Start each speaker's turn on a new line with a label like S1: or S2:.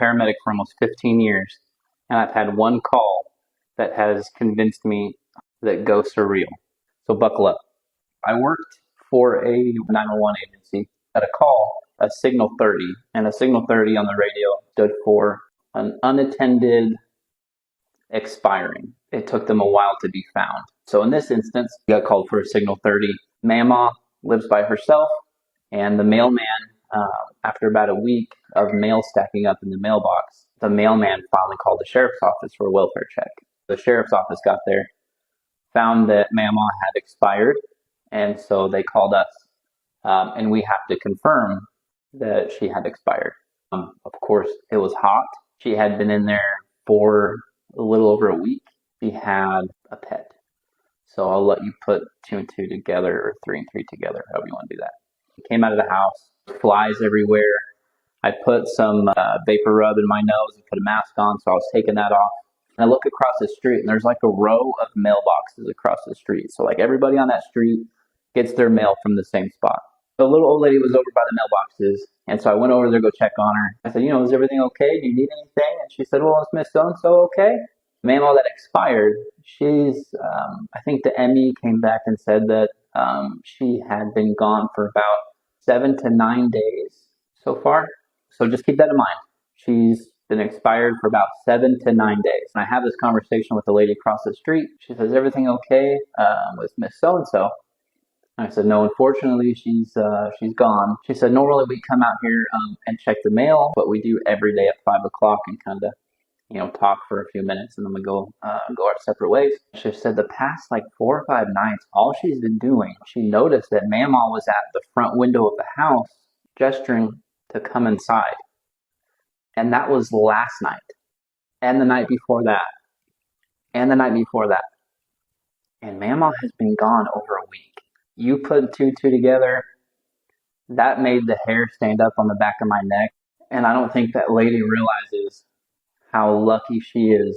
S1: paramedic for almost 15 years, and I've had one call that has convinced me that ghosts are real. So buckle up. I worked for a 911 agency at a call, a Signal 30, and a Signal 30 on the radio stood for an unattended expiring. It took them a while to be found. So in this instance, we got called for a Signal 30. Mama lives by herself, and the mailman, after about a week of mail stacking up in the mailbox, the mailman finally called the sheriff's office for a welfare check. The sheriff's office got there, found that Mama had expired, and so they called us, and we have to confirm that she had expired. Of course, it was hot. She had been in there for a little over a week. She had a pet. So I'll let you put 2 and 2 together, or 3 and 3 together, however you want to do that. She came out of the house, flies everywhere. I put some vapor rub in my nose and put a mask on, so I was taking that off. And I look across the street, and there's like a row of mailboxes across the street. So like everybody on that street gets their mail from the same spot. The little old lady was over by the mailboxes, and so I went over there to go check on her. I said, is everything okay? Do you need anything? And she said, well, is Miss So-and-so okay? Mama that expired, she's, I think the ME came back and said that she had been gone for about 7 to 9 days so far. So just keep that in mind. She's been expired for about 7 to 9 days. And I have this conversation with the lady across the street. She says, everything okay with Miss So-and-so? I said, no, unfortunately, she's gone. She said, normally we come out here and check the mail, but we do every day at 5 o'clock and kind of, talk for a few minutes, and then we go our separate ways. She said the past 4 or 5 nights, all she's been doing, she noticed that Mama was at the front window of the house gesturing to come inside. And that was last night, and the night before that, and the night before that. And Mama has been gone over a week. You put 2 and 2 together, that made the hair stand up on the back of my neck. And I don't think that lady realizes how lucky she is